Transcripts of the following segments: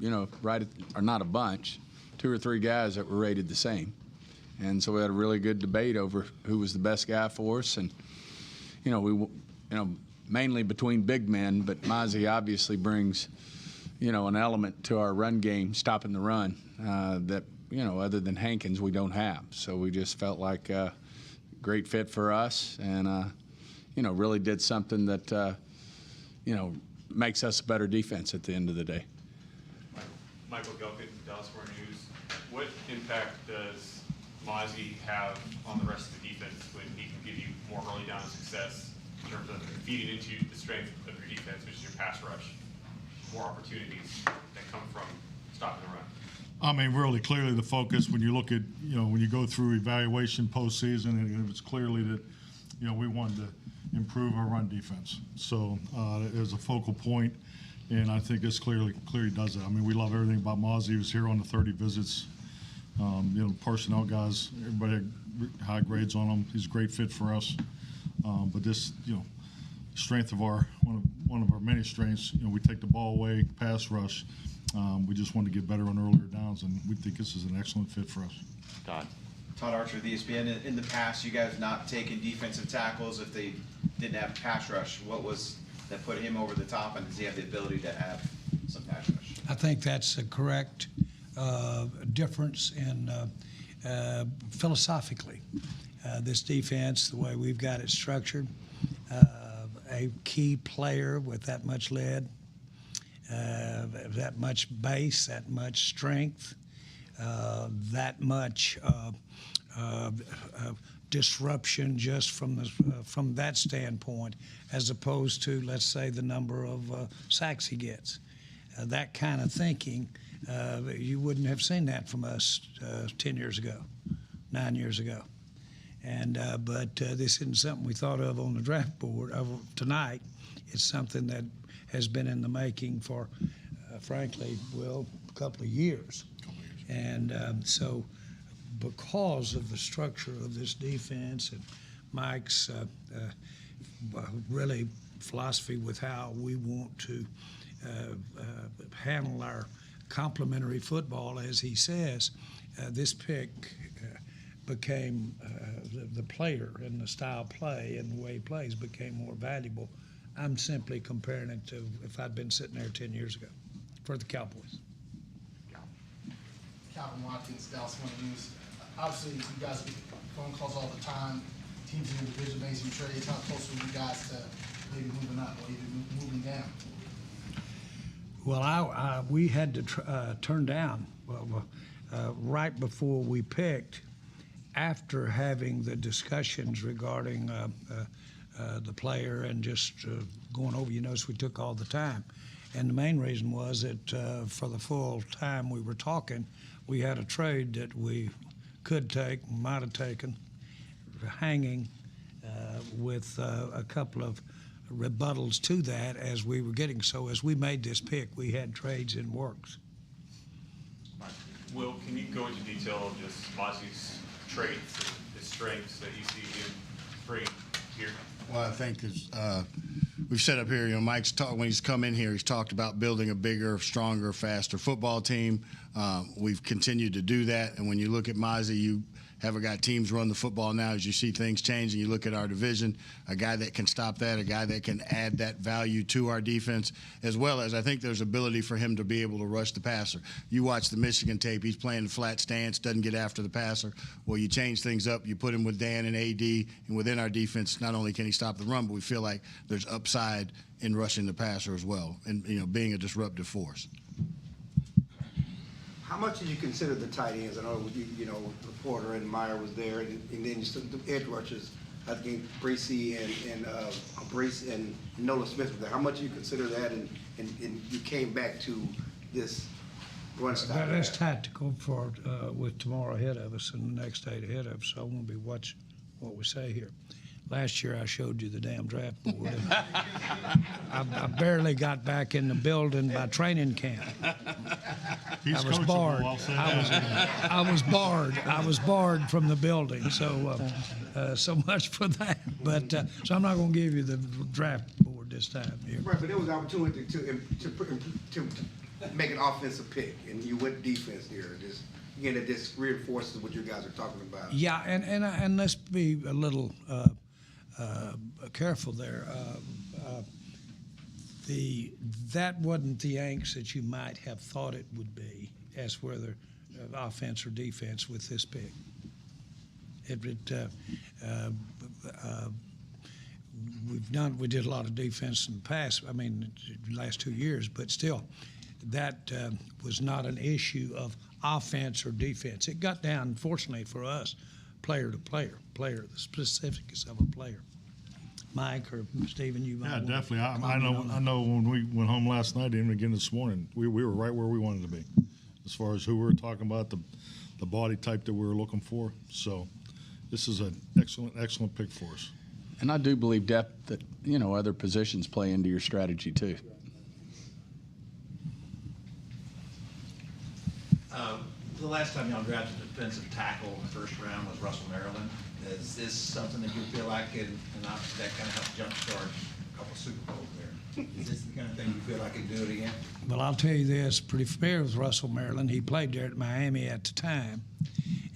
or not a bunch, 2 or 3 guys that were rated the same. And so we had a really good debate over who was the best guy for us. And, mainly between big men, but Mazi obviously brings, an element to our run game, stopping the run, that, other than Hankins, we don't have. So we just felt like a great fit for us and, really did something that, makes us a better defense at the end of the day. Michael Gelkett, Dallas Cowboys News. What impact does Mazi have on the rest of the defense when he can give you more early down success in terms of feeding into the strength of your defense, which is your pass rush, more opportunities that come from stopping the run? I mean, really clearly the focus when you look at, when you go through evaluation postseason, and it was clearly that, we wanted to improve our run defense. So it was a focal point, and I think this clearly does it. I mean, we love everything about Mazi. He was here on the 30 visits. Personnel guys, everybody had high grades on him. He's a great fit for us. But this, strength of one of our many strengths, we take the ball away, pass rush. We just want to get better on earlier downs, and we think this is an excellent fit for us. Todd Archer with ESPN. In the past, you guys not taking defensive tackles if they didn't have pass rush. What was that put him over the top, and does he have the ability to have some pass rush? I think that's a correct difference in philosophically. This defense, the way we've got it structured, a key player with that much lead, that much base, that much strength, that much disruption just from that standpoint, as opposed to, let's say, the number of sacks he gets. That kind of thinking, you wouldn't have seen that from us 10 years ago, 9 years ago. And but this isn't something we thought of on the draft board tonight. It's something that has been in the making for, frankly, a couple of years. And so because of the structure of this defense and Mike's really philosophy with how we want to handle our complementary football, as he says, this pick became the player and the style of play and the way he plays became more valuable. I'm simply comparing it to if I'd been sitting there 10 years ago for the Cowboys. Calvin Watkins, Dallas News. Obviously, you guys get phone calls all the time. Teams in the division made some trades. How close were you guys to maybe moving up or even moving down? Well, we had to turn down right before we picked, after having the discussions regarding the player and just going over. You notice we took all the time. And the main reason was that for the full time we were talking, we had a trade that we could take, might have taken, hanging with a couple of rebuttals to that as we were getting. So as we made this pick, we had trades in works. Will, can you go into detail of just Mazi's traits and his strengths that you see him bring here? Well, I think we've set up here, Mike's when he's come in here, he's talked about building a bigger, stronger, faster football team. We've continued to do that. And when you look at Mazi, you haven't got teams run the football now. As you see things change and you look at our division, a guy that can stop that, a guy that can add that value to our defense, as well as I think there's ability for him to be able to rush the passer. You watch the Michigan tape, he's playing the flat stance, doesn't get after the passer. Well, you change things up, you put him with Dan and AD, and within our defense, not only can he stop the run, but we feel like there's upside in rushing the passer as well, and being a disruptive force. How much did you consider the tight ends? I know Porter and Meyer was there, and then the edge rushers. I think Bracey and Brace and Nola Smith were there. How much do you consider that, and you came back to this run style? That's tactical for with tomorrow ahead of us and the next day ahead of us. So I want to be watching what we say here. Last year I showed you the damn draft board. I barely got back in the building by training camp. He's I was barred. I was barred from the building. So so much for that. But so I'm not going to give you the draft board this time. Right, but there was an opportunity to make an offensive pick, and you went defense here. Just again, it just reinforces what you guys are talking about. Yeah, and let's be a little careful there. That wasn't the angst that you might have thought it would be, as whether offense or defense with this pick. We did a lot of defense in the past. I mean, the last 2 years, but still, that was not an issue of offense or defense. It got down, fortunately for us, player to player, the specifics of a player. Mike or Stephen, you might Yeah, want to definitely. I comment on that. know when we went home last night and again this morning, we were right where we wanted to be as far as who we were talking about, the body type that we were looking for. So this is an excellent pick for us. And I do believe depth that, other positions play into your strategy too. The last time y'all drafted a defensive tackle in the first round was Russell Maryland. Is this something that you feel like that kind of helped jumpstart a couple Super Bowls there? Is this the kind of thing you feel like could do it again? Well, I'll tell you this, pretty familiar with Russell Maryland. He played there at Miami at the time.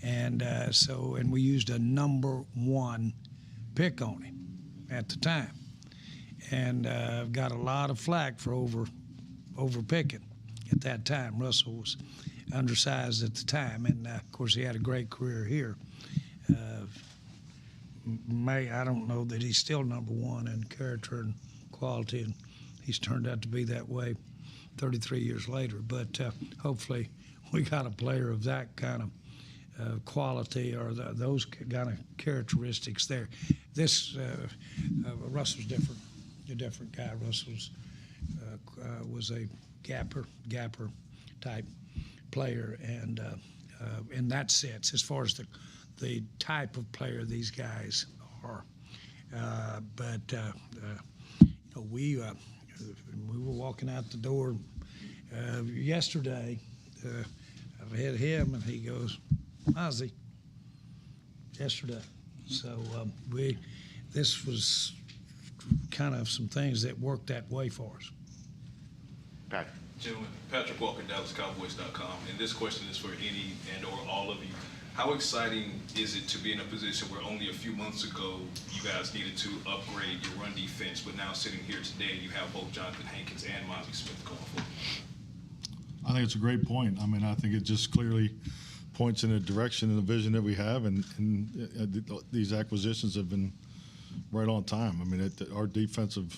And we used a number 1 pick on him at the time. And got a lot of flack for over picking at that time. Russell was undersized at the time, and of course he had a great career here. I don't know that he's still number 1 in character and quality, and he's turned out to be that way 33 years later. But hopefully we got a player of that kind of quality or those kind of characteristics there. This Russell's different, a different guy. Russell's was a gapper type player, and in that sense, as far as the type of player these guys are. We were walking out the door yesterday. I had him, and he goes, Mazi, yesterday. So this was kind of some things that worked that way for us. Patrick. Gentlemen, Patrick Walker, DallasCowboys.com, and this question is for any and or all of you. How exciting is it to be in a position where only a few months ago you guys needed to upgrade your run defense, but now sitting here today you have both Jonathan Hankins and Mazi Smith going forward? I think it's a great point. I mean, I think it just clearly points in a direction and a vision that we have, and these acquisitions have been right on time. I mean, our defensive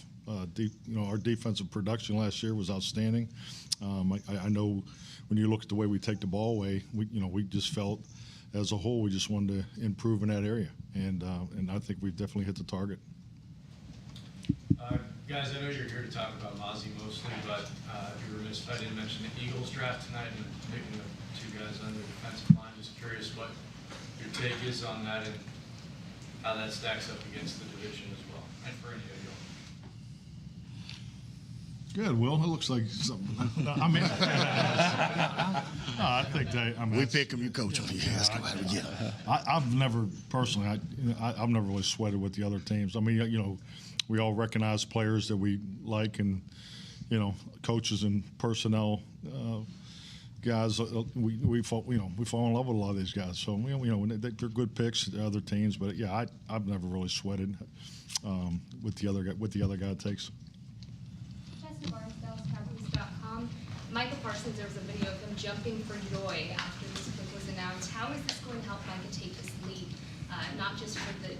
production last year was outstanding. I know when you look at the way we take the ball away, we just felt as a whole we just wanted to improve in that area, and I think we've definitely hit the target. Guys, I know you're here to talk about Mazi mostly, but I'd be remiss if I didn't mention the Eagles draft tonight and picking the 2 guys on the defensive line. Just curious what your take is on that and how that stacks up against the division as well, and for any of you. Good, Will. It looks like something. I mean, I think We pick them, you coach them. Yeah, that's how we get them. I've never personally, I've never really sweated with the other teams. I mean, we all recognize players that we like, and coaches and personnel guys. We fall in love with a lot of these guys. So they're good picks to other teams, but yeah, I've never really sweated with the other guy takes. Barnes, DallasCowboys.com. Michael Parsons, there was a video of him jumping for joy after this pick was announced. How is this going to help Micah take this leap, not just for the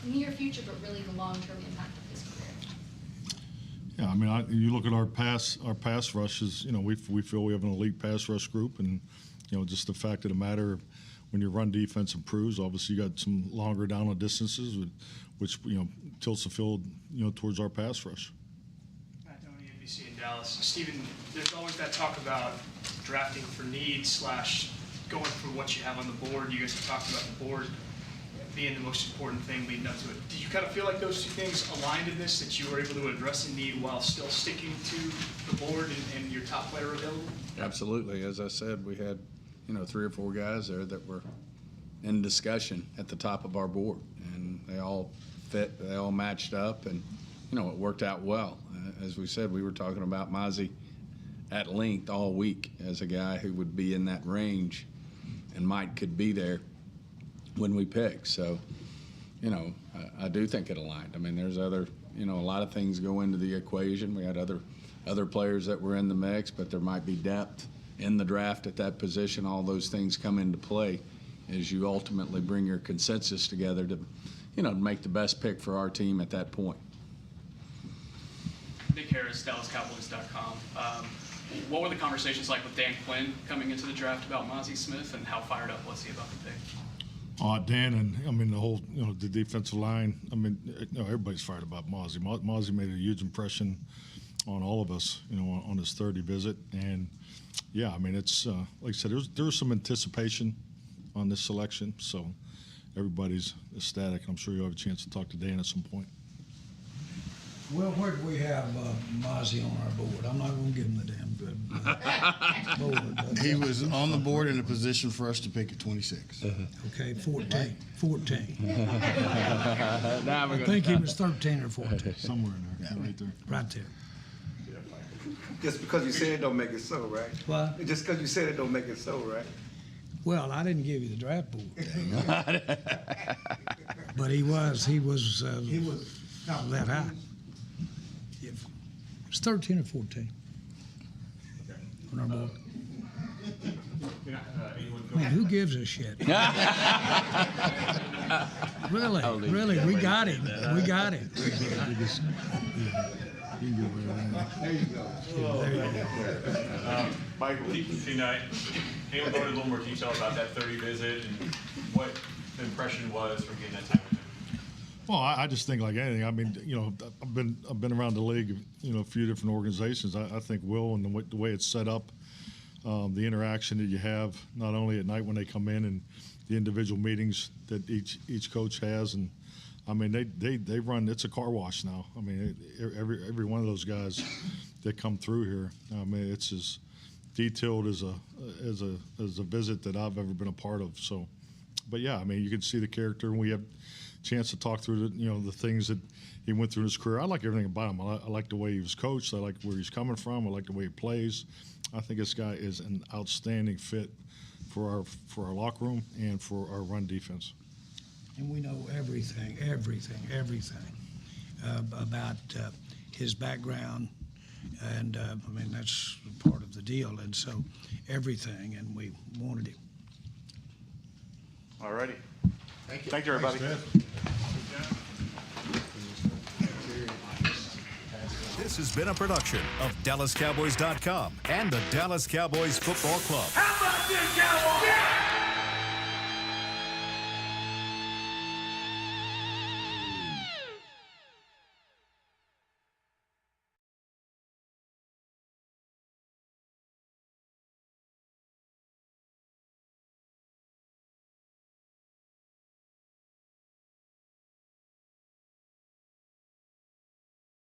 near future, but really the long-term impact of his career? Yeah, I mean, you look at our pass rushes. We feel we have an elite pass rush group, and just the fact of the matter, when your run defense improves, obviously you got some longer down the distances, which tilts the field towards our pass rush. NBC in Dallas. Stephen, there's always that talk about drafting for need / going for what you have on the board. You guys have talked about the board being the most important thing leading up to it. Did you kind of feel like those 2 things aligned in this, that you were able to address a need while still sticking to the board and your top player available? Absolutely. As I said, we had 3 or 4 guys there that were in discussion at the top of our board, and they all fit, they all matched up, and it worked out well. As we said, we were talking about Mazi at length all week as a guy who would be in that range, and Mike could be there when we pick. So, you know, I do think it aligned. I mean, there's other, you know, a lot of things go into the equation. We had other players that were in the mix, but there might be depth in the draft at that position. All those things come into play as you ultimately bring your consensus together to, you know, make the best pick for our team at that point. Nick Harris, DallasCowboys.com. What were the conversations like with Dan Quinn coming into the draft about Mazi Smith, and how fired up was he about the pick? Dan and I mean the whole, you know, the defensive line. I mean, you know, everybody's fired about Mazi. Mazi made a huge impression on all of us, you know, on his 30 visit. And yeah, I mean, it's like I said, there was some anticipation on this selection, so everybody's ecstatic. I'm sure you'll have a chance to talk to Dan at some point. Well, where do we have Mazi on our board? I'm not going to give him the damn good board. But, He was on the board in a position for us to pick at 26. okay, 14. 14. Now we're I gonna think he was 13 or 14. Somewhere in there, right there. Right there. Just because you said it don't make it so, right? What? Just because you said it don't make it so, right? Well, I didn't give you the draft board. But he was that high. It's 13 or 14 on our board. Man, who gives a shit? Really, we got him. We got him. There you go. Michael, tonight, can you go into a little more detail about that 30 visit and what the impression was from getting that time with him? Well, I just think like anything. I mean, you know, I've been around the league, you know, a few different organizations. I think Will and the way it's set up, the interaction that you have not only at night when they come in and the individual meetings that each coach has, and I mean they run. It's a car wash now. I mean every one of those guys that come through here. I mean it's as detailed as a visit that I've ever been a part of. So, but yeah, I mean you can see the character, and we have chance to talk through the things that he went through in his career. I like everything about him. I like the way he was coached. I like where he's coming from. I like the way he plays. I think this guy is an outstanding fit for our locker room and for our run defense. And we know everything about his background, and I mean that's part of the deal. And so everything, and we wanted him. All righty. Thank you. Thank you, everybody. This has been a production of DallasCowboys.com and the Dallas Cowboys Football Club. How about this, Cowboys? Yeah!